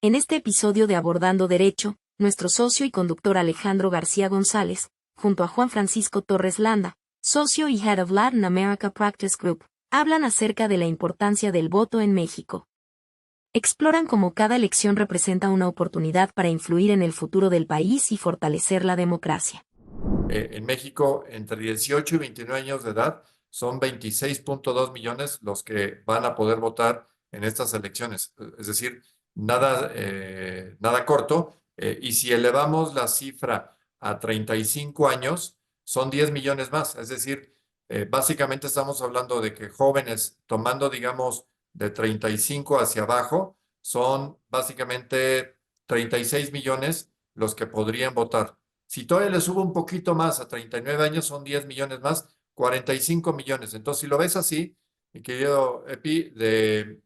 En este episodio de Abordando Derecho, nuestro socio y conductor Alejandro García González, junto a Juan Francisco Torres Landa, socio y Head of Latin America Practice Group, hablan acerca de la importancia del voto en México. Exploran cómo cada elección representa una oportunidad para influir en el futuro del país y fortalecer la democracia. En México, entre 18 y 29 años de edad, son 26.2 millones los que van a poder votar en estas elecciones. Es decir, nada corto. Y si elevamos la cifra a 35 años, son 10 millones más. Es decir, básicamente estamos hablando de que jóvenes tomando, digamos, de 35 hacia abajo, son básicamente 36 millones los que podrían votar. Si todavía le subo un poquito más a 39 años, son 10 millones más, 45 millones. Entonces, si lo ves así, mi querido Epi, de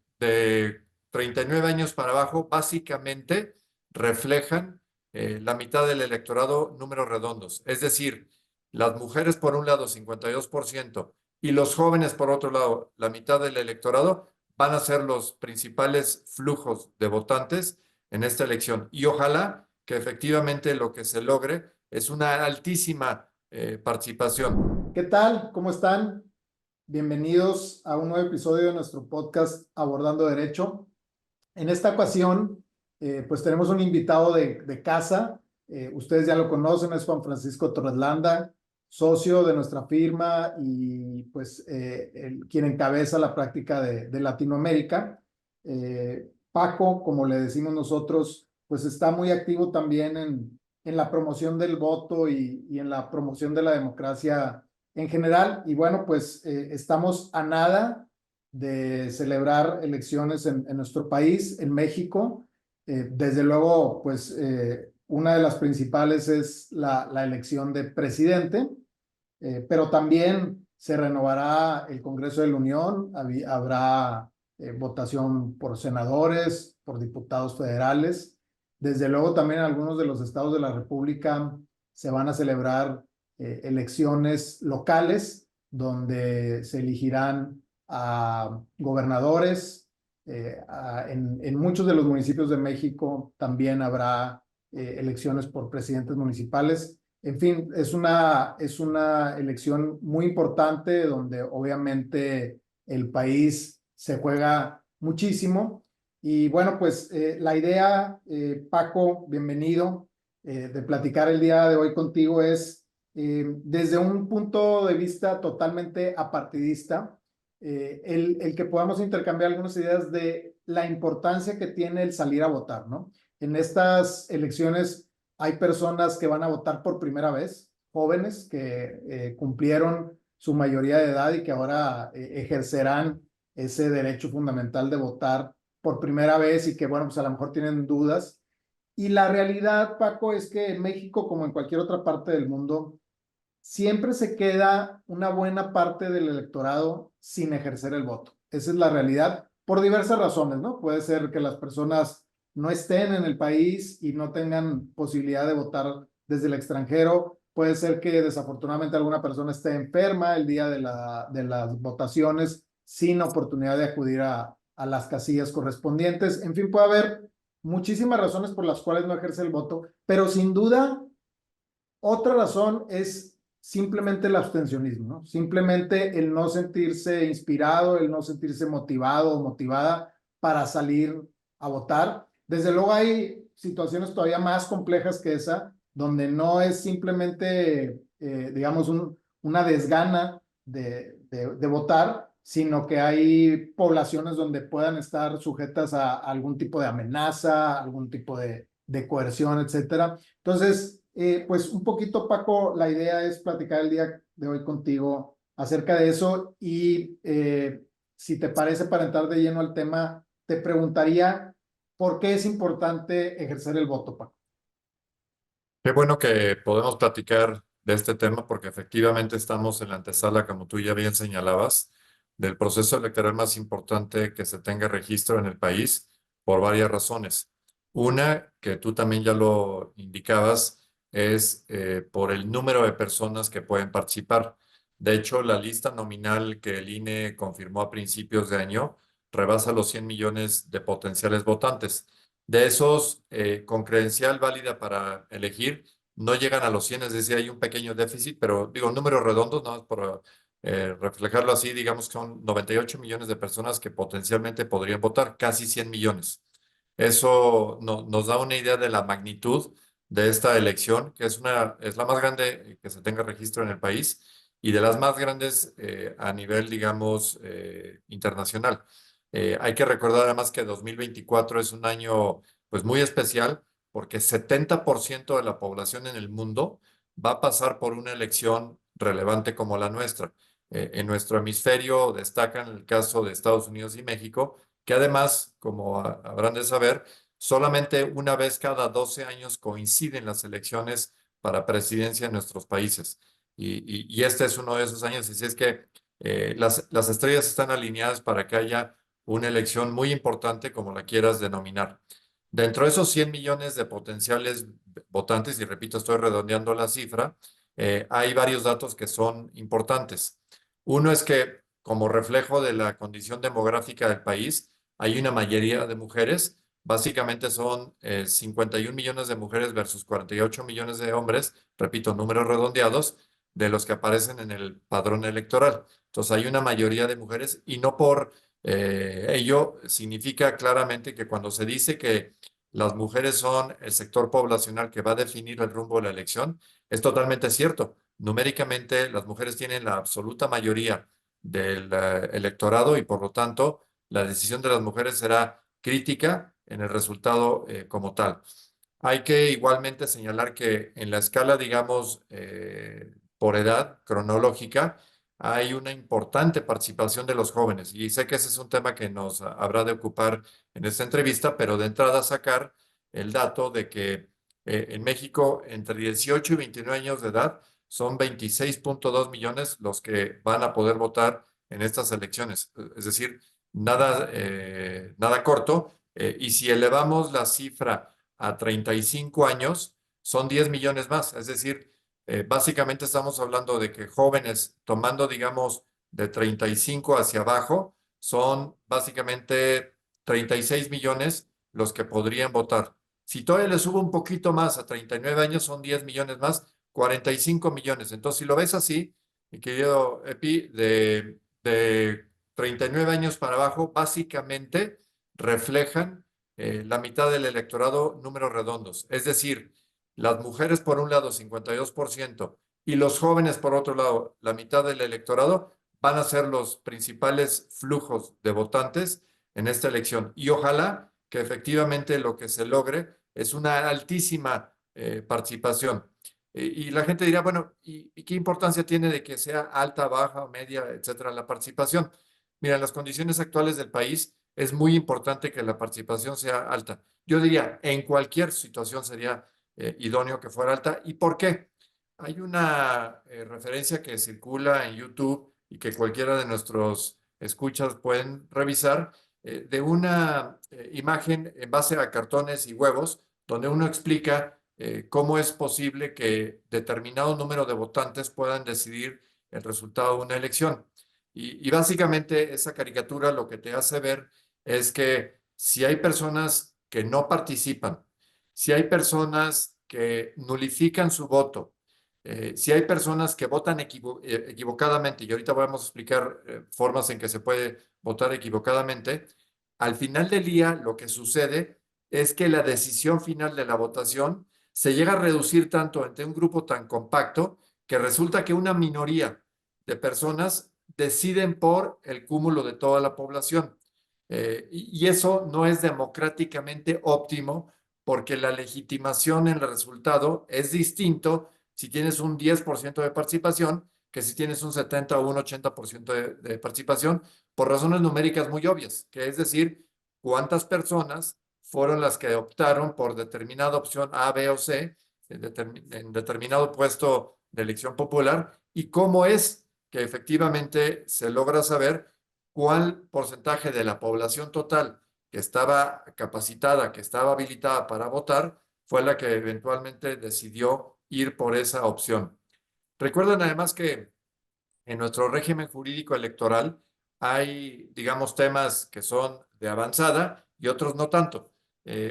39 años para abajo, básicamente reflejan la mitad del electorado, números redondos. Es decir, las mujeres por un lado, 52%, y los jóvenes por otro lado, la mitad del electorado, van a ser los principales flujos de votantes en esta elección. Y ojalá que efectivamente lo que se logre es una altísima participación. ¿Qué tal? ¿Cómo están? Bienvenidos a un nuevo episodio de nuestro podcast Abordando Derecho. En esta ocasión, pues tenemos un invitado de casa. Ustedes ya lo conocen, es Juan Francisco Torres Landa, socio de nuestra firma y pues quien encabeza la práctica de Latinoamérica. Paco, como le decimos nosotros, pues está muy activo también en la promoción del voto y en la promoción de la democracia en general. Y bueno, pues estamos a nada de celebrar elecciones en nuestro país, en México. Desde luego, pues una de las principales es la elección de presidente, pero también se renovará el Congreso de la Unión, habrá votación por senadores, por diputados federales. Desde luego también en algunos de los estados de la República se van a celebrar elecciones locales donde se elegirán a gobernadores. En muchos de los municipios de México también habrá elecciones por presidentes municipales. En fin, es una elección muy importante donde obviamente el país se juega muchísimo. Y bueno, pues la idea, Paco, bienvenido, de platicar el día de hoy contigo es desde un punto de vista totalmente apartidista, el que podamos intercambiar algunas ideas de la importancia que tiene el salir a votar, ¿no? En estas elecciones hay personas que van a votar por primera vez, jóvenes que cumplieron su mayoría de edad y que ahora ejercerán ese derecho fundamental de votar por primera vez y que, bueno, pues a lo mejor tienen dudas. Y la realidad, Paco, es que en México, como en cualquier otra parte del mundo, siempre se queda una buena parte del electorado sin ejercer el voto. Esa es la realidad por diversas razones, ¿no? Puede ser que las personas no estén en el país y no tengan posibilidad de votar desde el extranjero. Puede ser que desafortunadamente alguna persona esté enferma el día de las votaciones sin oportunidad de acudir a las casillas correspondientes. En fin, puede haber muchísimas razones por las cuales no ejerce el voto, pero sin duda otra razón es simplemente el abstencionismo, ¿no? Simplemente el no sentirse inspirado, el no sentirse motivado o motivada para salir a votar. Desde luego hay situaciones todavía más complejas que esa, donde no es simplemente, digamos, una desgana de votar, sino que hay poblaciones donde puedan estar sujetas a algún tipo de amenaza, algún tipo de coerción, etcétera. Entonces, pues un poquito, Paco, la idea es platicar el día de hoy contigo acerca de eso y si te parece, para entrar de lleno al tema, te preguntaría por qué es importante ejercer el voto, Paco. Qué bueno que podemos platicar de este tema porque efectivamente estamos en la antesala, como tú ya bien señalabas, del proceso electoral más importante que se tenga registro en el país por varias razones. Una, que tú también ya lo indicabas, es por el número de personas que pueden participar. De hecho, la lista nominal que el INE confirmó a principios de año rebasa los 100 millones de potenciales votantes. De esos con credencial válida para elegir, no llegan a los 100, es decir, hay un pequeño déficit, pero digo, números redondos, no por reflejarlo así, digamos que son 98 millones de personas que potencialmente podrían votar, casi 100 millones. Eso nos da una idea de la magnitud de esta elección, que es la más grande que se tenga registro en el país y de las más grandes a nivel, digamos, internacional. Hay que recordar además que 2024 es un año pues muy especial porque 70% de la población en el mundo va a pasar por una elección relevante como la nuestra. En nuestro hemisferio destacan el caso de Estados Unidos y México, que además, como habrán de saber, solamente una vez cada 12 años coinciden las elecciones para presidencia en nuestros países. Y este es uno de esos años, así es que las estrellas están alineadas para que haya una elección muy importante, como la quieras denominar. Dentro de esos 100 millones de potenciales votantes, y repito, estoy redondeando la cifra, hay varios datos que son importantes. Uno es que, como reflejo de la condición demográfica del país, hay una mayoría de mujeres. Básicamente son 51 millones de mujeres versus 48 millones de hombres, repito, números redondeados, de los que aparecen en el padrón electoral. Entonces hay una mayoría de mujeres y no por ello significa claramente que cuando se dice que las mujeres son el sector poblacional que va a definir el rumbo de la elección, es totalmente cierto. Numéricamente, las mujeres tienen la absoluta mayoría del electorado y por lo tanto la decisión de las mujeres será crítica en el resultado como tal. Hay que igualmente señalar que en la escala, digamos, por edad cronológica, hay una importante participación de los jóvenes. Y sé que ese es un tema que nos habrá de ocupar en esta entrevista, pero de entrada sacar el dato de que en México, entre 18 y 29 años de edad, son 26.2 millones los que van a poder votar en estas elecciones. Es decir, nada corto. Y si elevamos la cifra a 35 años, son 10 millones más. Es decir, básicamente estamos hablando de que jóvenes tomando, digamos, de 35 hacia abajo, son básicamente 36 millones los que podrían votar. Si todavía le subo un poquito más a 39 años, son 10 millones más, 45 millones. Entonces, si lo ves así, mi querido Epi, de 39 años para abajo, básicamente reflejan la mitad del electorado números redondos. Es decir, las mujeres por un lado 52% y los jóvenes por otro lado la mitad del electorado van a ser los principales flujos de votantes en esta elección. Y ojalá que efectivamente lo que se logre es una altísima participación. Y la gente dirá, bueno, ¿y qué importancia tiene de que sea alta, baja, media, etcétera, la participación? Mira, en las condiciones actuales del país es muy importante que la participación sea alta. Yo diría, en cualquier situación sería idóneo que fuera alta. ¿Y por qué? Hay una referencia que circula en YouTube y que cualquiera de nuestros escuchas pueden revisar, de una imagen en base a cartones y huevos, donde uno explica cómo es posible que determinado número de votantes puedan decidir el resultado de una elección. Y básicamente esa caricatura lo que te hace ver es que si hay personas que no participan, si hay personas que nulifican su voto, si hay personas que votan equivocadamente, y ahorita vamos a explicar formas en que se puede votar equivocadamente, al final del día lo que sucede es que la decisión final de la votación se llega a reducir tanto entre un grupo tan compacto que resulta que una minoría de personas deciden por el cúmulo de toda la población. Y eso no es democráticamente óptimo porque la legitimación en el resultado es distinto si tienes un 10% de participación que si tienes un 70 o un 80% de participación por razones numéricas muy obvias, que es decir, cuántas personas fueron las que optaron por determinada opción A, B o C en determinado puesto de elección popular y cómo es que efectivamente se logra saber cuál porcentaje de la población total que estaba capacitada, que estaba habilitada para votar, fue la que eventualmente decidió ir por esa opción. Recuerden además que en nuestro régimen jurídico electoral hay, digamos, temas que son de avanzada y otros no tanto.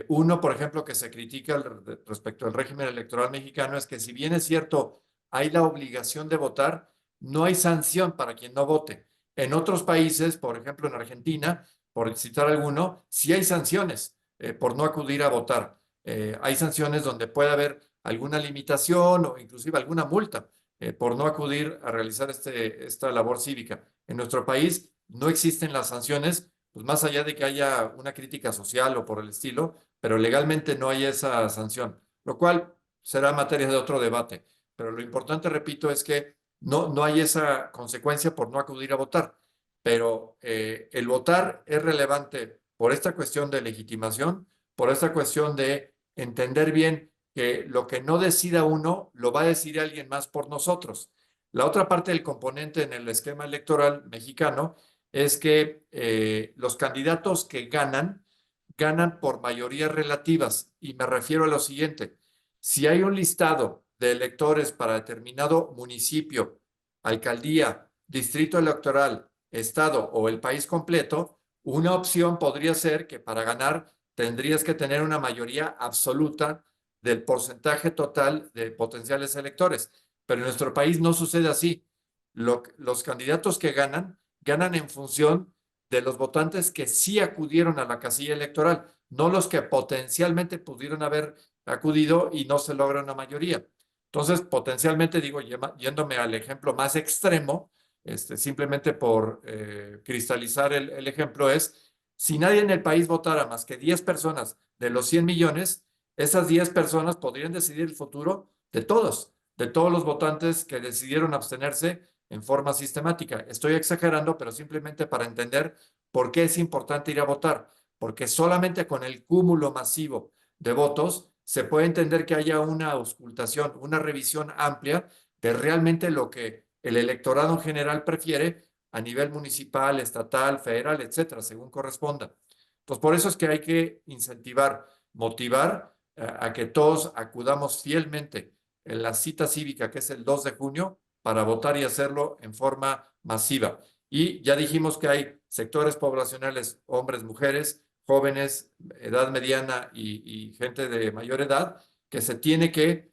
Uno, por ejemplo, que se critica respecto al régimen electoral mexicano es que si bien es cierto, hay la obligación de votar, no hay sanción para quien no vote. En otros países, por ejemplo en Argentina, por citar alguno, sí hay sanciones por no acudir a votar. Hay sanciones donde puede haber alguna limitación o inclusive alguna multa por no acudir a realizar esta labor cívica. En nuestro país no existen las sanciones, pues más allá de que haya una crítica social o por el estilo, pero legalmente no hay esa sanción, lo cual será materia de otro debate. Pero lo importante, repito, es que no hay esa consecuencia por no acudir a votar. Pero el votar es relevante por esta cuestión de legitimación, por esta cuestión de entender bien que lo que no decida uno lo va a decidir alguien más por nosotros. La otra parte del componente en el esquema electoral mexicano es que los candidatos que ganan por mayorías relativas. Y me refiero a lo siguiente. Si hay un listado de electores para determinado municipio, alcaldía, distrito electoral, estado o el país completo, una opción podría ser que para ganar tendrías que tener una mayoría absoluta del porcentaje total de potenciales electores. Pero en nuestro país no sucede así. Los candidatos que ganan en función de los votantes que sí acudieron a la casilla electoral, no los que potencialmente pudieron haber acudido y no se logra una mayoría. Entonces, potencialmente, digo, yéndome al ejemplo más extremo, simplemente por cristalizar el ejemplo, es si nadie en el país votara más que 10 personas de los 100 millones, esas 10 personas podrían decidir el futuro de todos los votantes que decidieron abstenerse en forma sistemática. Estoy exagerando, pero simplemente para entender por qué es importante ir a votar, porque solamente con el cúmulo masivo de votos se puede entender que haya una auscultación, una revisión amplia de realmente lo que el electorado en general prefiere a nivel municipal, estatal, federal, etcétera, según corresponda. Pues por eso es que hay que incentivar, motivar a que todos acudamos fielmente en la cita cívica, que es el 2 de junio, para votar y hacerlo en forma masiva. Y ya dijimos que hay sectores poblacionales, hombres, mujeres, jóvenes, edad mediana y gente de mayor edad, que se tiene que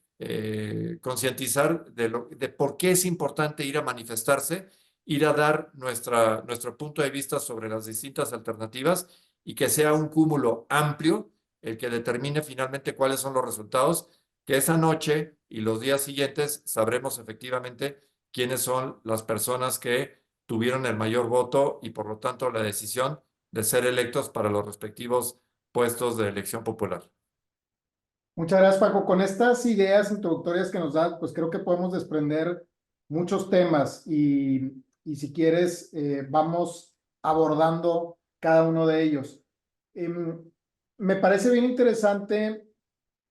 concientizar de por qué es importante ir a manifestarse, ir a dar nuestro punto de vista sobre las distintas alternativas y que sea un cúmulo amplio el que determine finalmente cuáles son los resultados, que esa noche y los días siguientes sabremos efectivamente quiénes son las personas que tuvieron el mayor voto y por lo tanto la decisión de ser electos para los respectivos puestos de elección popular. Muchas gracias, Paco. Con estas ideas introductorias que nos das, pues creo que podemos desprender muchos temas y si quieres, vamos abordando cada uno de ellos. Me parece bien interesante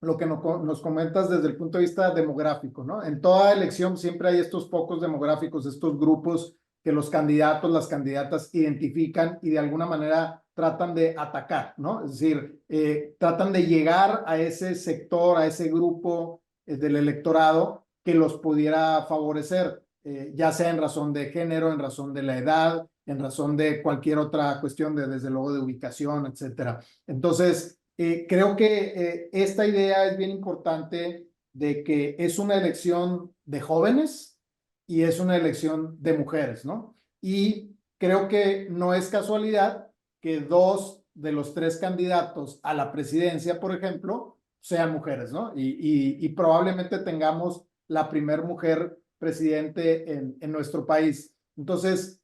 lo que nos comentas desde el punto de vista demográfico, ¿no? En toda elección siempre hay estos focos demográficos, estos grupos que los candidatos, las candidatas identifican y de alguna manera tratan de atacar, ¿no? Es decir, tratan de llegar a ese sector, a ese grupo del electorado que los pudiera favorecer, ya sea en razón de género, en razón de la edad, en razón de cualquier otra cuestión, desde luego de ubicación, etcétera. Entonces, creo que esta idea es bien importante de que es una elección de jóvenes y es una elección de mujeres, ¿no? Y creo que no es casualidad que dos de los tres candidatos a la presidencia, por ejemplo, sean mujeres, ¿no? Y probablemente tengamos la primer mujer presidente en nuestro país. Entonces,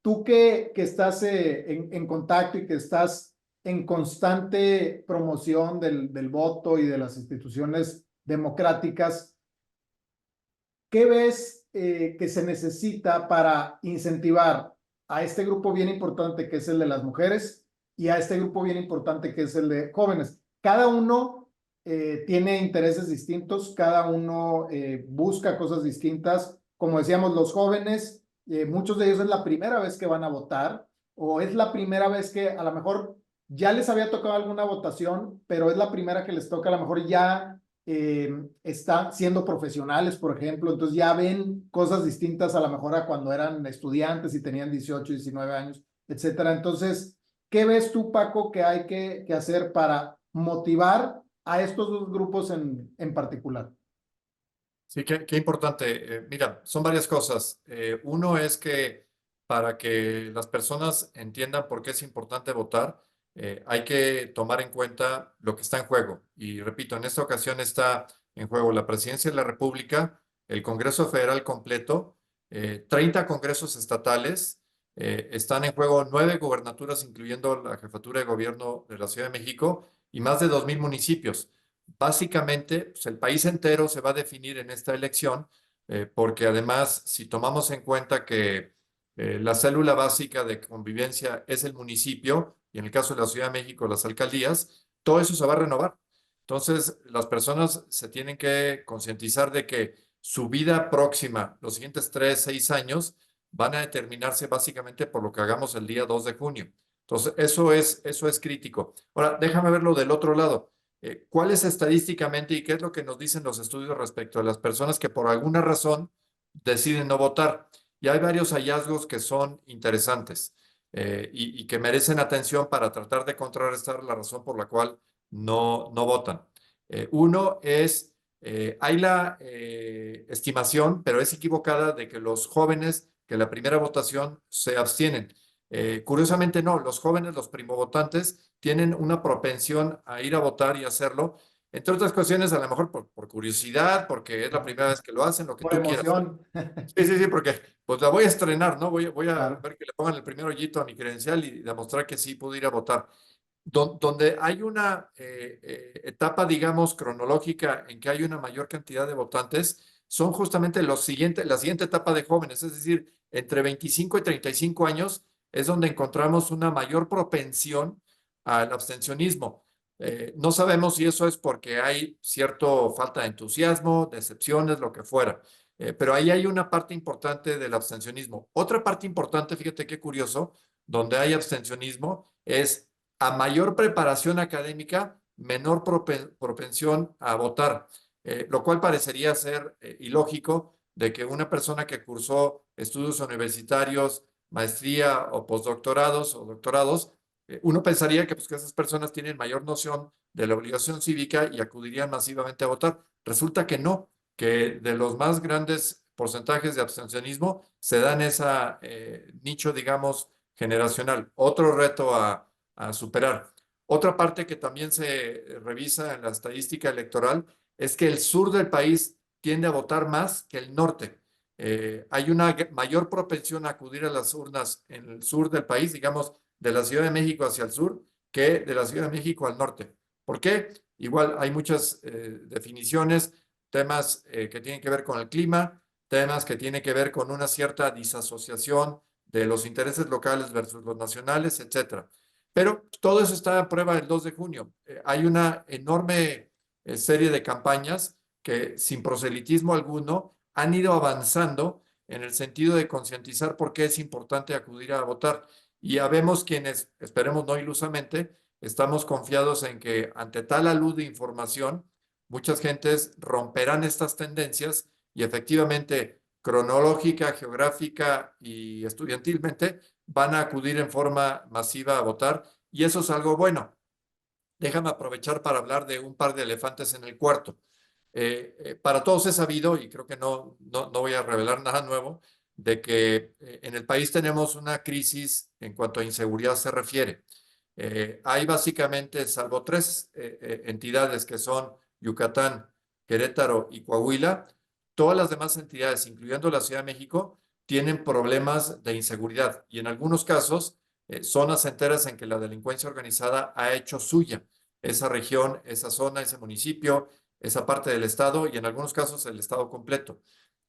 tú que estás en contacto y que estás en constante promoción del voto y de las instituciones democráticas, ¿qué ves que se necesita para incentivar a este grupo bien importante que es el de las mujeres y a este grupo bien importante que es el de jóvenes? Cada uno tiene intereses distintos, cada uno busca cosas distintas. Como decíamos, los jóvenes, muchos de ellos es la primera vez que van a votar o es la primera vez que a lo mejor ya les había tocado alguna votación, pero es la primera que les toca, a lo mejor ya están siendo profesionales, por ejemplo, entonces ya ven cosas distintas a lo mejor a cuando eran estudiantes y tenían 18, 19 años, etcétera. Entonces, ¿Qué ves tú, Paco, que hay que hacer para motivar a estos dos grupos en particular? Sí, qué importante. Mira, son varias cosas. Uno es que para que las personas entiendan por qué es importante votar, hay que tomar en cuenta lo que está en juego. Y repito, en esta ocasión está en juego la Presidencia de la República, el Congreso Federal completo, 30 congresos estatales, están en juego 9 gubernaturas, incluyendo la jefatura de gobierno de la Ciudad de México, y más de 2,000 municipios. Básicamente, pues, el país entero se va a definir en esta elección, porque además, si tomamos en cuenta que la célula básica de convivencia es el municipio, y en el caso de la Ciudad de México, las alcaldías, todo eso se va a renovar. Entonces, las personas se tienen que concientizar de que su vida próxima, los siguientes 3, 6 años, van a determinarse básicamente por lo que hagamos el día 2 de junio. Entonces, eso es crítico. Ahora, déjame verlo del otro lado. ¿Cuál es estadísticamente y qué es lo que nos dicen los estudios respecto a las personas que por alguna razón deciden no votar? Y hay varios hallazgos que son interesantes, y que merecen atención para tratar de contrarrestar la razón por la cual no votan. Uno es, hay la estimación, pero es equivocada, de que los jóvenes que la primera votación se abstienen. Curiosamente no, los jóvenes, los primovotantes, tienen una propensión a ir a votar y hacerlo, entre otras cuestiones, a lo mejor por curiosidad, porque es la primera vez que lo hacen, lo que Por tú quieras. emoción. Sí, sí, sí, porque pues la voy a estrenar, ¿no? Voy a Claro. ver que le pongan el primer hoyito a mi credencial y demostrar que sí pude ir a votar. Donde hay una etapa, digamos, cronológica en que hay una mayor cantidad de votantes, son justamente la siguiente etapa de jóvenes, es decir, entre 25 y 35 años es donde encontramos una mayor propensión al abstencionismo. No sabemos si eso es porque hay cierta falta de entusiasmo, decepciones, lo que fuera, pero ahí hay una parte importante del abstencionismo. Otra parte importante, fíjate qué curioso, donde hay abstencionismo es a mayor preparación académica, menor propensión a votar, lo cual parecería ser ilógico de que una persona que cursó estudios universitarios, maestría o postdoctorados o doctorados, uno pensaría que, pues, que esas personas tienen mayor noción de la obligación cívica y acudirían masivamente a votar. Resulta que no, que de los más grandes porcentajes de abstencionismo se da en ese nicho, digamos, generacional. Otro reto a superar. Otra parte que también se revisa en la estadística electoral es que el sur del país tiende a votar más que el norte. Hay una mayor propensión a acudir a las urnas en el sur del país, digamos, de la Ciudad de México hacia el sur, que de la Ciudad de México al norte. ¿Por qué? Igual hay muchas definiciones, temas que tienen que ver con el clima, temas que tienen que ver con una cierta disasociación de los intereses locales versus los nacionales, etcétera. Pero todo eso está a prueba el 2 de junio. Hay una enorme serie de campañas que, sin proselitismo alguno, han ido avanzando en el sentido de concientizar por qué es importante acudir a votar. Y ya vemos quienes, esperemos no ilusamente, estamos confiados en que ante tal alud de información, muchas gentes romperán estas tendencias y efectivamente, cronológica, geográfica y estudiantilmente, van a acudir en forma masiva a votar, y eso es algo bueno. Déjame aprovechar para hablar de un par de elefantes en el cuarto. Para todos es sabido, y creo que no voy a revelar nada nuevo, de que en el país tenemos una crisis en cuanto a inseguridad se refiere. Hay básicamente, salvo 3 entidades que son Yucatán, Querétaro y Coahuila, todas las demás entidades, incluyendo la Ciudad de México, tienen problemas de inseguridad, y en algunos casos zonas enteras en que la delincuencia organizada ha hecho suya esa región, esa zona, ese municipio, esa parte del estado, y en algunos casos el estado completo.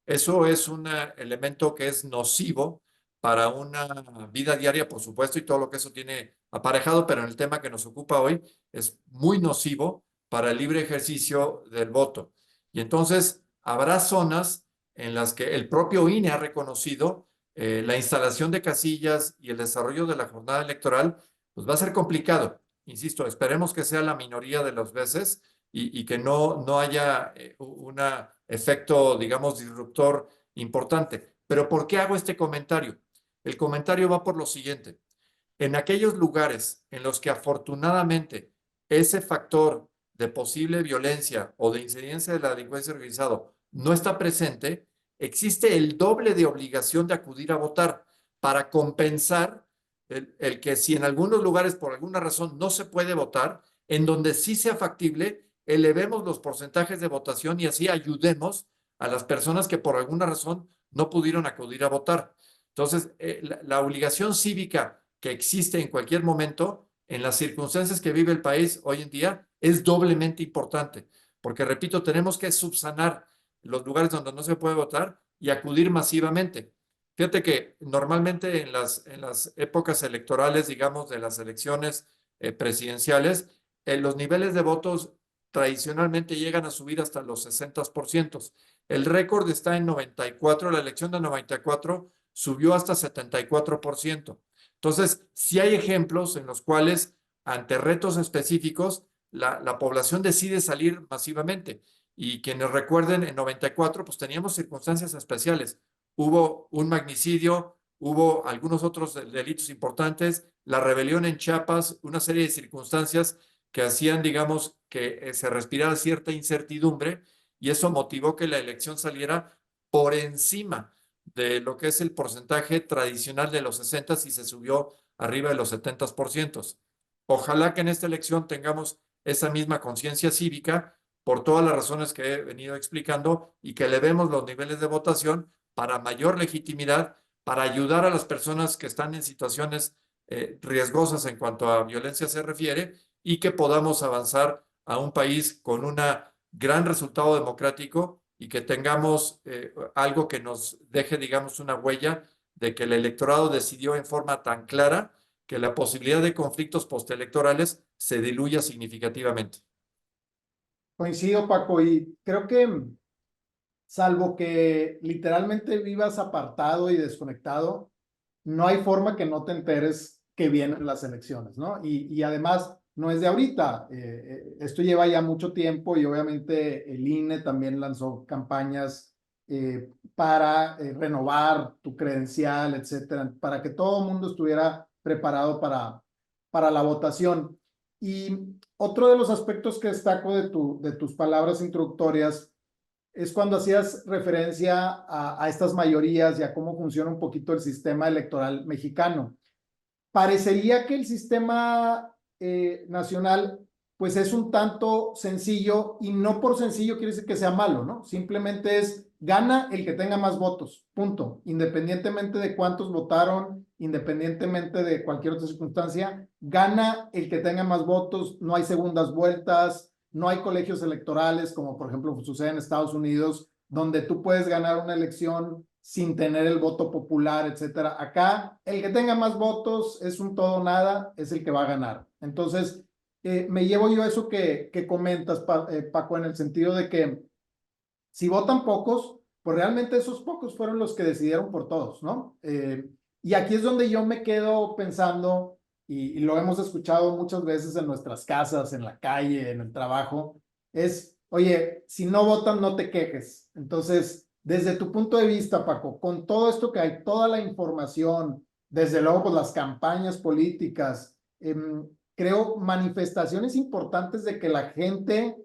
Eso es un elemento que es nocivo para una vida diaria, por supuesto, y todo lo que eso tiene aparejado, pero en el tema que nos ocupa hoy es muy nocivo para el libre ejercicio del voto. Y entonces habrá zonas en las que el propio INE ha reconocido la instalación de casillas y el desarrollo de la jornada electoral, pues va a ser complicado. Insisto, esperemos que sea la minoría de las veces y que no haya un efecto, digamos, disruptor importante. Pero ¿por qué hago este comentario? El comentario va por lo siguiente. En aquellos lugares en los que afortunadamente ese factor de posible violencia o de incidencia de la delincuencia organizada no está presente, existe el doble de obligación de acudir a votar para compensar el que si en algunos lugares por alguna razón no se puede votar, en donde sí sea factible, elevemos los porcentajes de votación y así ayudemos a las personas que por alguna razón no pudieron acudir a votar. Entonces, la obligación cívica que existe en cualquier momento, en las circunstancias que vive el país hoy en día, es doblemente importante, porque, repito, tenemos que subsanar los lugares donde no se puede votar y acudir masivamente. Fíjate que normalmente en las épocas electorales, digamos, de las elecciones presidenciales, los niveles de votos tradicionalmente llegan a subir hasta los 60%. El récord está en 94, la elección de 94 subió hasta 74%. Entonces, sí hay ejemplos en los cuales, ante retos específicos, la población decide salir masivamente. Y quienes recuerden, en 94, pues teníamos circunstancias especiales. Hubo un magnicidio, hubo algunos otros delitos importantes, la rebelión en Chiapas, una serie de circunstancias que hacían, digamos, que se respirara cierta incertidumbre y eso motivó que la elección saliera por encima de lo que es el porcentaje tradicional de los 60 y se subió arriba de los 70%. Ojalá que en esta elección tengamos esa misma conciencia cívica por todas las razones que he venido explicando y que elevemos los niveles de votación para mayor legitimidad, para ayudar a las personas que están en situaciones riesgosas en cuanto a violencia se refiere y que podamos avanzar a un país con un gran resultado democrático y que tengamos algo que nos deje, digamos, una huella de que el electorado decidió en forma tan clara que la posibilidad de conflictos postelectorales se diluya significativamente. Coincido, Paco, y creo que salvo que literalmente vivas apartado y desconectado, no hay forma que no te enteres que vienen las elecciones, ¿no? Y además, no es de ahorita, esto lleva ya mucho tiempo y obviamente el INE también lanzó campañas para renovar tu credencial, etcétera, para que todo el mundo estuviera preparado para la votación. Y otro de los aspectos que destaco de tus palabras introductorias es cuando hacías referencia a estas mayorías y a cómo funciona un poquito el sistema electoral mexicano. Parecería que el sistema nacional pues es un tanto sencillo y no por sencillo quiere decir que sea malo, ¿no? Simplemente es gana el que tenga más votos, punto. Independientemente de cuántos votaron, independientemente de cualquier otra circunstancia, gana el que tenga más votos, no hay segundas vueltas, no hay colegios electorales como por ejemplo sucede en Estados Unidos, donde tú puedes ganar una elección sin tener el voto popular, etcétera. Acá, el que tenga más votos es un todo o nada, es el que va a ganar. Entonces, me llevo yo eso que comentas, Paco, en el sentido de que si votan pocos, pues realmente esos pocos fueron los que decidieron por todos, ¿no? Y aquí es donde yo me quedo pensando, y lo hemos escuchado muchas veces en nuestras casas, en la calle, en el trabajo, es, oye, si no votan, no te quejes. Entonces, desde tu punto de vista, Paco, con todo esto que hay, toda la información, desde luego, pues las campañas políticas, creo manifestaciones importantes de que la gente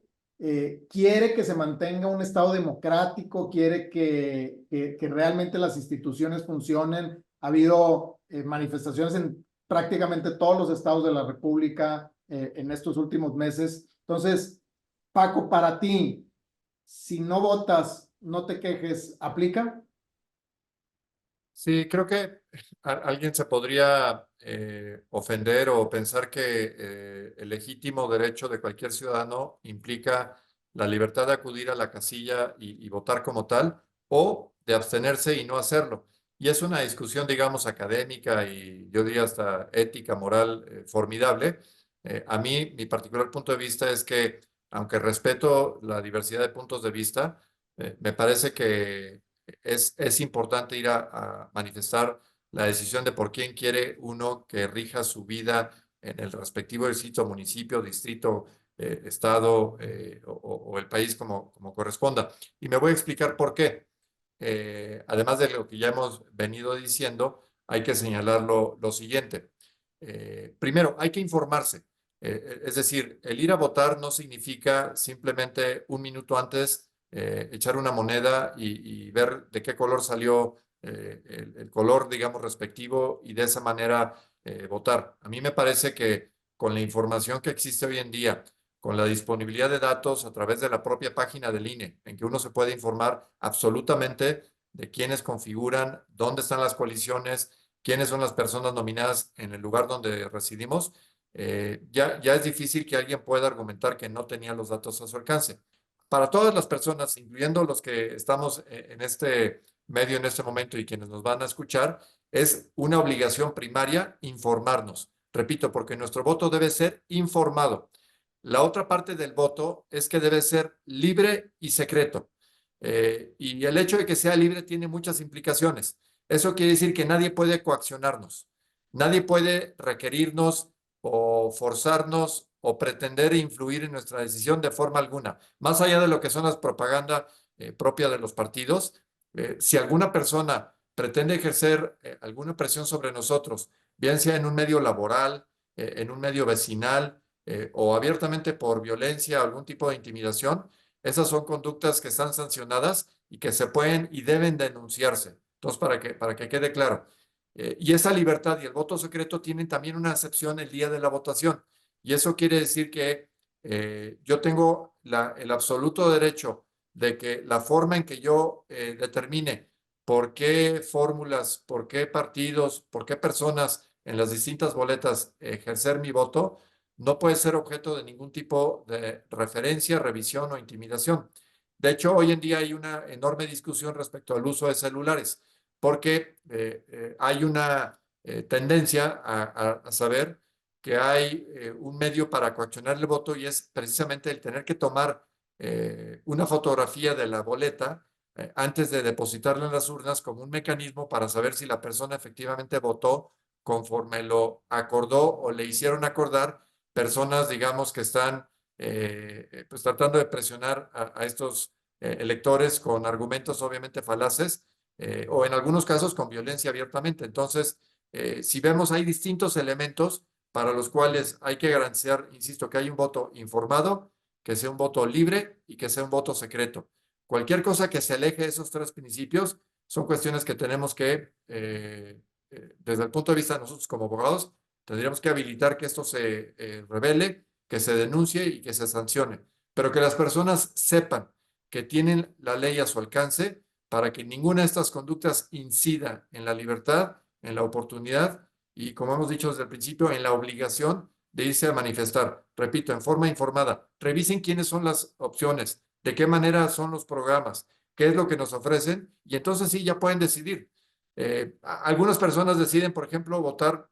quiere que se mantenga un Estado democrático, quiere que realmente las instituciones funcionen. Ha habido manifestaciones en prácticamente todos los estados de la República en estos últimos meses. Entonces, Paco, para ti, si no votas, no te quejes, ¿aplica? Sí, creo que alguien se podría ofender o pensar que el legítimo derecho de cualquier ciudadano implica la libertad de acudir a la casilla y votar como tal, o de abstenerse y no hacerlo. Y es una discusión, digamos, académica y yo diría hasta ética, moral, formidable. A mí, mi particular punto de vista es que, aunque respeto la diversidad de puntos de vista, me parece que es importante ir a manifestar la decisión de por quién quiere uno que rija su vida en el respectivo distrito, municipio, distrito, estado o el país como corresponda. Y me voy a explicar por qué. Además de lo que ya hemos venido diciendo, hay que señalar lo siguiente. primero, hay que informarse. Es decir, el ir a votar no significa simplemente un minuto antes echar una moneda y ver de qué color salió el color, digamos, respectivo y de esa manera votar. A mí me parece que con la información que existe hoy en día, con la disponibilidad de datos a través de la propia página del INE, en que uno se puede informar absolutamente de quiénes configuran, dónde están las coaliciones, quiénes son las personas nominadas en el lugar donde residimos, ya es difícil que alguien pueda argumentar que no tenía los datos a su alcance. Para todas las personas, incluyendo los que estamos en este medio en este momento y quienes nos van a escuchar, es una obligación primaria informarnos. Repito, porque nuestro voto debe ser informado. La otra parte del voto es que debe ser libre y secreto. Y el hecho de que sea libre tiene muchas implicaciones. Eso quiere decir que nadie puede coaccionarnos, nadie puede requerirnos o forzarnos o pretender influir en nuestra decisión de forma alguna. Más allá de lo que son las propagandas propias de los partidos, si alguna persona pretende ejercer alguna presión sobre nosotros, bien sea en un medio laboral, en un medio vecinal o abiertamente por violencia o algún tipo de intimidación, esas son conductas que están sancionadas y que se pueden y deben denunciarse. Entonces, para que quede claro. Y esa libertad y el voto secreto tienen también una excepción el día de la votación. Y eso quiere decir que yo tengo el absoluto derecho de que la forma en que yo determine por qué fórmulas, por qué partidos, por qué personas en las distintas boletas ejercer mi voto, no puede ser objeto de ningún tipo de referencia, revisión o intimidación. De hecho, hoy en día hay una enorme discusión respecto al uso de celulares, porque hay una tendencia a saber que hay un medio para coaccionar el voto y es precisamente el tener que tomar una fotografía de la boleta antes de depositarla en las urnas como un mecanismo para saber si la persona efectivamente votó conforme lo acordó o le hicieron acordar personas, digamos, que están pues tratando de presionar a estos electores con argumentos obviamente falaces o en algunos casos con violencia abiertamente. Entonces, si vemos, hay distintos elementos para los cuales hay que garantizar, insisto, que hay un voto informado, que sea un voto libre y que sea un voto secreto. Cualquier cosa que se aleje de esos tres principios son cuestiones que tenemos que, desde el punto de vista de nosotros como abogados, tendríamos que habilitar que esto se revele, que se denuncie y que se sancione, pero que las personas sepan que tienen la ley a su alcance para que ninguna de estas conductas incida en la libertad, en la oportunidad y, como hemos dicho desde el principio, en la obligación de irse a manifestar. Repito, en forma informada. Revisen quiénes son las opciones, de qué manera son los programas, qué es lo que nos ofrecen y entonces sí, ya pueden decidir. Algunas personas deciden, por ejemplo, votar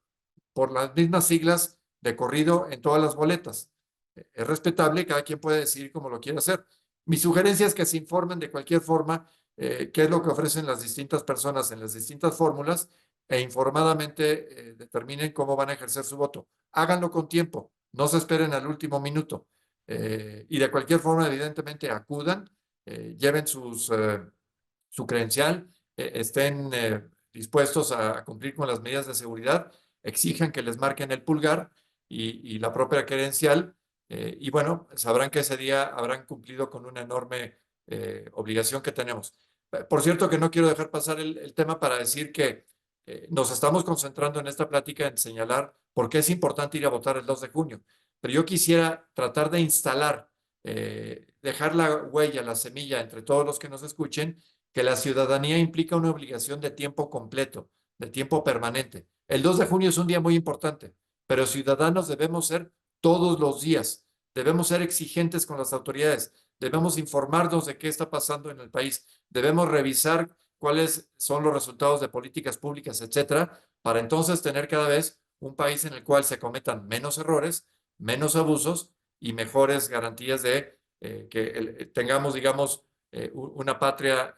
por las mismas siglas de corrido en todas las boletas. Es respetable, cada quien puede decidir cómo lo quiere hacer. Mi sugerencia es que se informen de cualquier forma qué es lo que ofrecen las distintas personas en las distintas fórmulas e informadamente determinen cómo van a ejercer su voto. Háganlo con tiempo, no se esperen al último minuto. Y de cualquier forma, evidentemente, acudan, lleven su credencial, estén dispuestos a cumplir con las medidas de seguridad, exijan que les marquen el pulgar y la propia credencial. Y bueno, sabrán que ese día habrán cumplido con una enorme obligación que tenemos. Por cierto, que no quiero dejar pasar el tema para decir que nos estamos concentrando en esta plática en señalar por qué es importante ir a votar el 2 de junio. Pero yo quisiera tratar de instalar, dejar la huella, la semilla entre todos los que nos escuchen, que la ciudadanía implica una obligación de tiempo completo, de tiempo permanente. El 2 de junio es un día muy importante, pero ciudadanos debemos ser todos los días. Debemos ser exigentes con las autoridades. Debemos informarnos de qué está pasando en el país. Debemos revisar cuáles son los resultados de políticas públicas, etcétera, para entonces tener cada vez un país en el cual se cometan menos errores, menos abusos y mejores garantías de que tengamos, digamos, una patria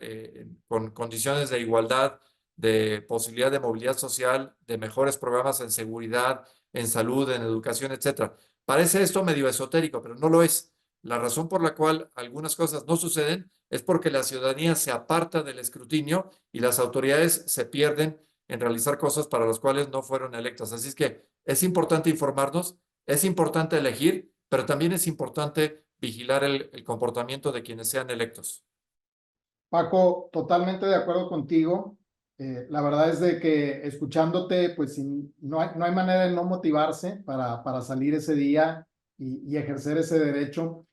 con condiciones de igualdad, de posibilidad de movilidad social, de mejores programas en seguridad, en salud, en educación, etcétera. Parece esto medio esotérico, pero no lo es. La razón por la cual algunas cosas no suceden es porque la ciudadanía se aparta del escrutinio y las autoridades se pierden en realizar cosas para las cuales no fueron electas. Así es que es importante informarnos, es importante elegir, pero también es importante vigilar el comportamiento de quienes sean electos. Paco, totalmente de acuerdo contigo. La verdad es de que escuchándote, pues no hay manera de no motivarse para salir ese día y ejercer ese derecho.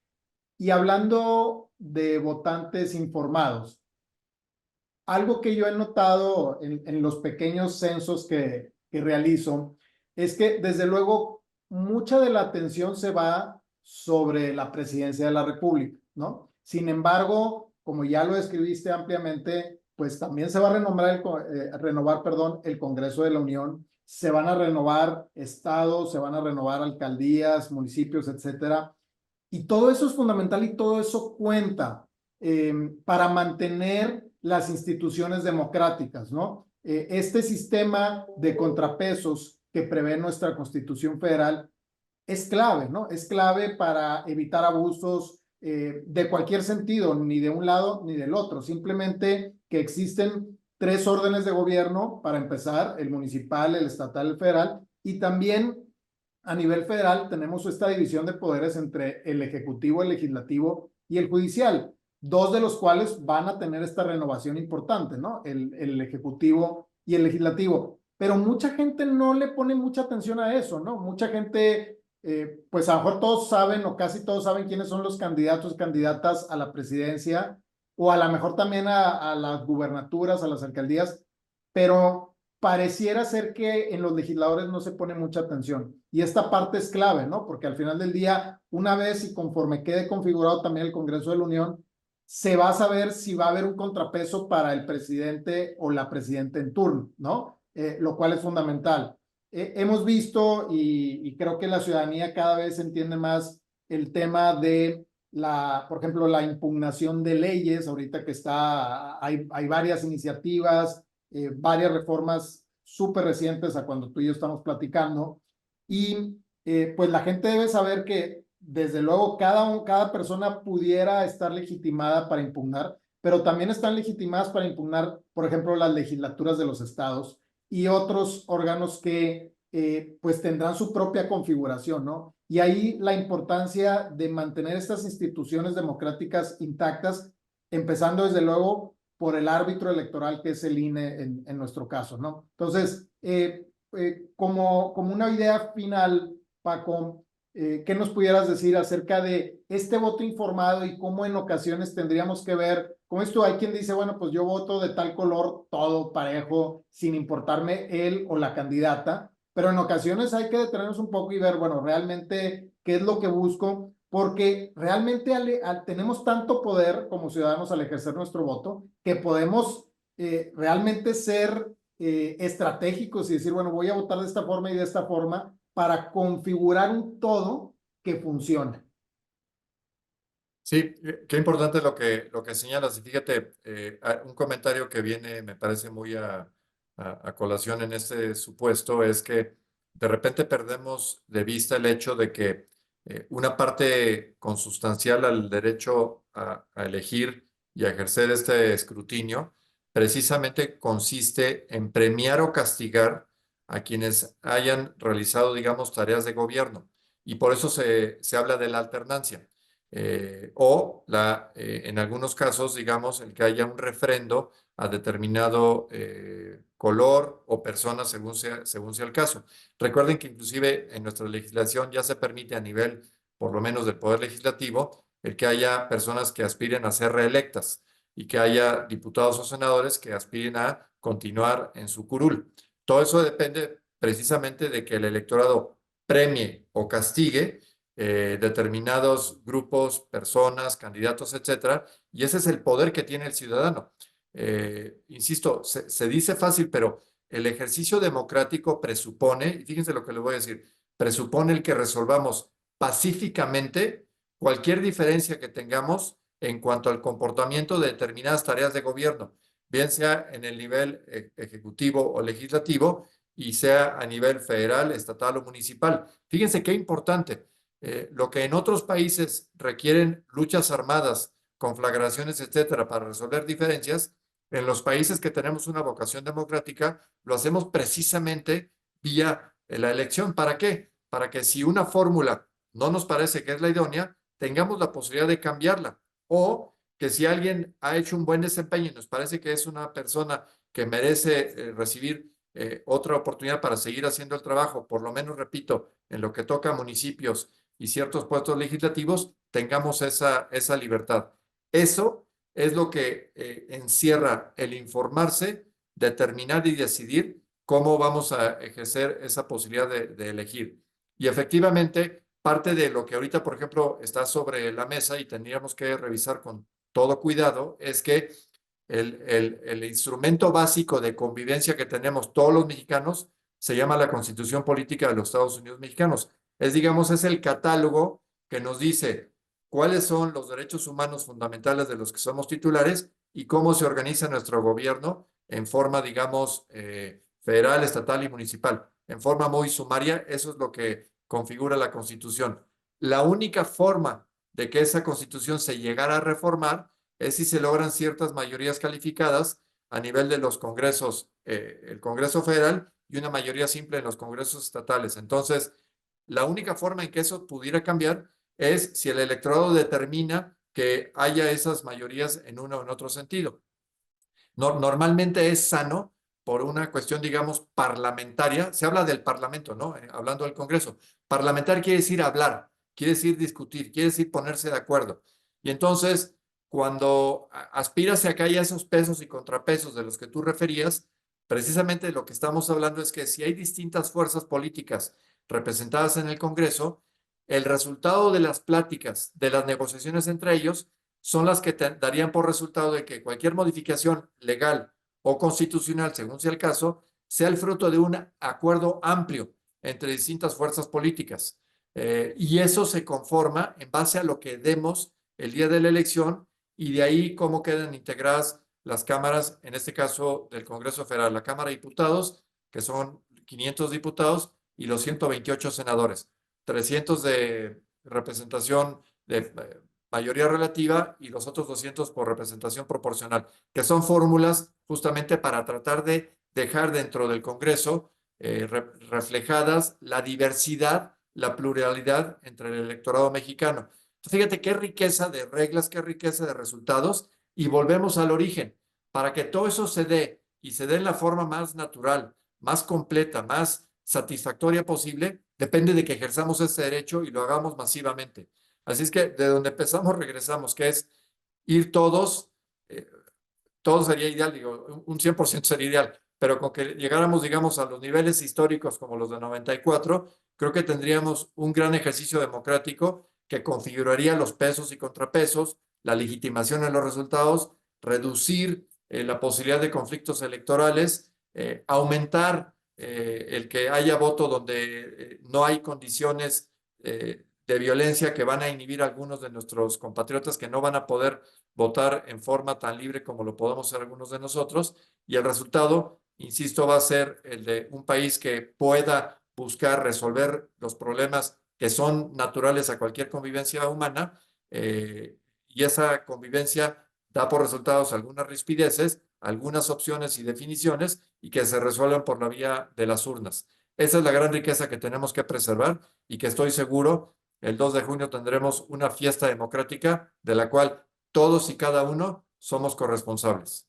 Y hablando de votantes informados, algo que yo he notado en los pequeños censos que realizo es que desde luego mucha de la atención se va sobre la presidencia de la República, ¿no? Sin embargo, como ya lo describiste ampliamente, pues también se va a renovar, perdón, el Congreso de la Unión, se van a renovar estados, se van a renovar alcaldías, municipios, etcétera. Y todo eso es fundamental y todo eso cuenta para mantener las instituciones democráticas, ¿no? Este sistema de contrapesos que prevé nuestra Constitución Federal es clave, ¿no? Es clave para evitar abusos de cualquier sentido, ni de un lado ni del otro. Simplemente que existen tres órdenes de gobierno para empezar, el municipal, el estatal, el federal, y también a nivel federal tenemos esta división de poderes entre el ejecutivo, el legislativo y el judicial, dos de los cuales van a tener esta renovación importante, ¿no? El ejecutivo y el legislativo. Pero mucha gente no le pone mucha atención a eso, ¿no? Mucha gente, pues a lo mejor todos saben o casi todos saben quiénes son los candidatos, candidatas a la presidencia o a lo mejor también a las gubernaturas, a las alcaldías, pero pareciera ser que en los legisladores no se pone mucha atención. Y esta parte es clave, ¿no? Porque al final del día, una vez y conforme quede configurado también el Congreso de la Unión, se va a saber si va a haber un contrapeso para el presidente o la presidenta en turno, ¿no? Lo cual es fundamental. Hemos visto y creo que la ciudadanía cada vez entiende más el tema de por ejemplo, la impugnación de leyes. Ahorita que hay varias iniciativas, varias reformas súper recientes a cuando tú y yo estamos platicando. Y pues la gente debe saber que desde luego cada persona pudiera estar legitimada para impugnar, pero también están legitimadas para impugnar, por ejemplo, las legislaturas de los estados y otros órganos que pues tendrán su propia configuración, ¿no? Y ahí la importancia de mantener estas instituciones democráticas intactas, empezando desde luego por el árbitro electoral que es el INE en nuestro caso, ¿no? Entonces, como una idea final, Paco, ¿qué nos pudieras decir acerca de este voto informado y cómo en ocasiones tendríamos que ver, como esto hay quien dice, bueno, pues yo voto de tal color, todo parejo, sin importarme él o la candidata, pero en ocasiones hay que detenernos un poco y ver, bueno, realmente qué es lo que busco, porque realmente tenemos tanto poder como ciudadanos al ejercer nuestro voto que podemos realmente ser estratégicos y decir, bueno, voy a votar de esta forma y de esta forma para configurar un todo que funcione. Sí, qué importante lo que señalas. Y fíjate, un comentario que viene, me parece muy a colación en este supuesto, es que de repente perdemos de vista el hecho de que una parte consustancial al derecho a elegir y a ejercer este escrutinio precisamente consiste en premiar o castigar a quienes hayan realizado, digamos, tareas de gobierno. Y por eso se habla de la alternancia. En algunos casos, digamos, el que haya un refrendo a determinado color o persona según sea el caso. Recuerden que inclusive en nuestra legislación ya se permite a nivel, por lo menos del Poder Legislativo, el que haya personas que aspiren a ser reelectas y que haya diputados o senadores que aspiren a continuar en su curul. Todo eso depende precisamente de que el electorado premie o castigue determinados grupos, personas, candidatos, etcétera, y ese es el poder que tiene el ciudadano. Insisto, se dice fácil, pero el ejercicio democrático presupone, y fíjense lo que le voy a decir, presupone el que resolvamos pacíficamente cualquier diferencia que tengamos en cuanto al comportamiento de determinadas tareas de gobierno, bien sea en el nivel ejecutivo o legislativo, y sea a nivel federal, estatal o municipal. Fíjense qué importante. Lo que en otros países requieren luchas armadas, conflagraciones, etcétera, para resolver diferencias, En los países que tenemos una vocación democrática, lo hacemos precisamente vía la elección. ¿Para qué? Para que si una fórmula no nos parece que es la idónea, tengamos la posibilidad de cambiarla. O que si alguien ha hecho un buen desempeño y nos parece que es una persona que merece recibir otra oportunidad para seguir haciendo el trabajo, por lo menos, repito, en lo que toca a municipios y ciertos puestos legislativos, tengamos esa libertad. Eso es lo que encierra el informarse, determinar y decidir cómo vamos a ejercer esa posibilidad de elegir. Y efectivamente, parte de lo que ahorita, por ejemplo, está sobre la mesa y tendríamos que revisar con todo cuidado es que el instrumento básico de convivencia que tenemos todos los mexicanos se llama la Constitución Política de los Estados Unidos Mexicanos. Es el catálogo que nos dice cuáles son los derechos humanos fundamentales de los que somos titulares y cómo se organiza nuestro gobierno en forma, digamos, federal, estatal y municipal. En forma muy sumaria, eso es lo que configura la Constitución. La única forma de que esa Constitución se llegara a reformar es si se logran ciertas mayorías calificadas a nivel de los congresos, el Congreso Federal y una mayoría simple en los congresos estatales. Entonces, la única forma en que eso pudiera cambiar es si el electorado determina que haya esas mayorías en uno o en otro sentido. Normalmente es sano por una cuestión, digamos, parlamentaria. Se habla del Parlamento, ¿no? Hablando del Congreso. Parlamentar quiere decir hablar, quiere decir discutir, quiere decir ponerse de acuerdo. Y entonces, cuando aspiras a que haya esos pesos y contrapesos de los que tú referías, precisamente lo que estamos hablando es que si hay distintas fuerzas políticas representadas en el Congreso, el resultado de las pláticas, de las negociaciones entre ellos, son las que darían por resultado de que cualquier modificación legal o constitucional, según sea el caso, sea el fruto de un acuerdo amplio entre distintas fuerzas políticas. Y eso se conforma en base a lo que demos el día de la elección y de ahí cómo quedan integradas las cámaras, en este caso del Congreso Federal, la Cámara de Diputados, que son 500 diputados, y los 128 senadores, 300 de representación de mayoría relativa y los otros 200 por representación proporcional, que son fórmulas justamente para tratar de dejar dentro del Congreso reflejadas la diversidad, la pluralidad entre el electorado mexicano. Entonces, fíjate qué riqueza de reglas, qué riqueza de resultados, y volvemos al origen. Para que todo eso se dé y se dé en la forma más natural, más completa, más satisfactoria posible, depende de que ejerzamos ese derecho y lo hagamos masivamente. Así es que de donde empezamos regresamos, que es ir todos, todo sería ideal, digo, un 100% sería ideal, pero con que llegáramos, digamos, a los niveles históricos como los de 94, creo que tendríamos un gran ejercicio democrático que configuraría los pesos y contrapesos, la legitimación en los resultados, reducir la posibilidad de conflictos electorales, aumentar el que haya voto donde no hay condiciones de violencia que van a inhibir a algunos de nuestros compatriotas que no van a poder votar en forma tan libre como lo podemos hacer algunos de nosotros. Y el resultado, insisto, va a ser el de un país que pueda buscar resolver los problemas que son naturales a cualquier convivencia humana, y esa convivencia da por resultados algunas rispideces, algunas opciones y definiciones, y que se resuelvan por la vía de las urnas. Esa es la gran riqueza que tenemos que preservar y que estoy seguro el 2 de junio tendremos una fiesta democrática de la cual todos y cada uno somos corresponsables.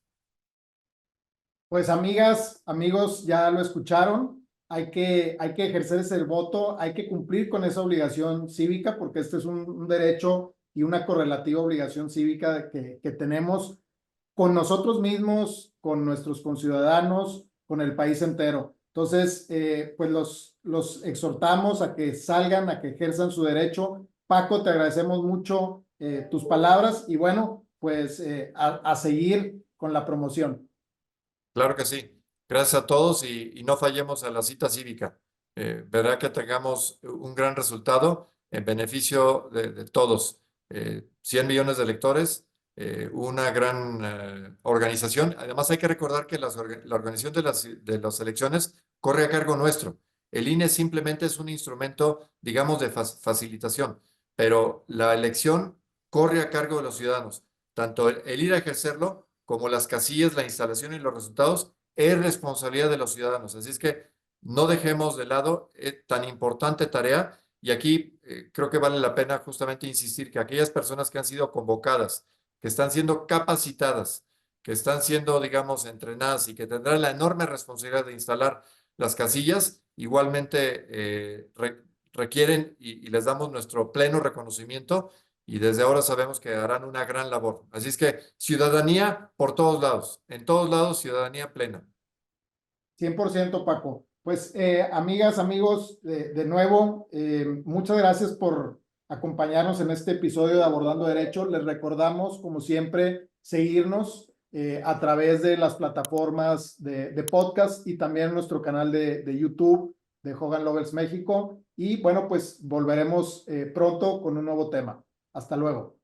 Pues amigas, amigos, ya lo escucharon. Hay que ejercer ese voto, hay que cumplir con esa obligación cívica, porque este es un derecho y una correlativa obligación cívica que tenemos con nosotros mismos, con nuestros conciudadanos, con el país entero. Entonces, pues los exhortamos a que salgan, a que ejerzan su derecho. Paco, te agradecemos mucho tus palabras y bueno, pues a seguir con la promoción. Claro que sí. Gracias a todos y no fallemos a la cita cívica. Verá que tengamos un gran resultado en beneficio de todos. 100 millones de electores, una gran organización. Además, hay que recordar que la organización de las elecciones corre a cargo nuestro. El INE simplemente es un instrumento, digamos, de facilitación, pero la elección corre a cargo de los ciudadanos, tanto el ir a ejercerlo como las casillas, la instalación y los resultados, es responsabilidad de los ciudadanos. Así es que no dejemos de lado tan importante tarea. Y aquí creo que vale la pena justamente insistir que aquellas personas que han sido convocadas, que están siendo capacitadas, que están siendo, digamos, entrenadas y que tendrán la enorme responsabilidad de instalar las casillas, igualmente requieren y les damos nuestro pleno reconocimiento y desde ahora sabemos que harán una gran labor. Así es que ciudadanía por en todos lados, ciudadanía plena. 100% Paco. Pues amigas, amigos, de nuevo, muchas gracias por acompañarnos en este episodio de Abordando Derecho. Les recordamos, como siempre, seguirnos a través de las plataformas de podcast y también en nuestro canal de YouTube de Hogan Lovells México. Y bueno, pues volveremos pronto con un nuevo tema. Hasta luego.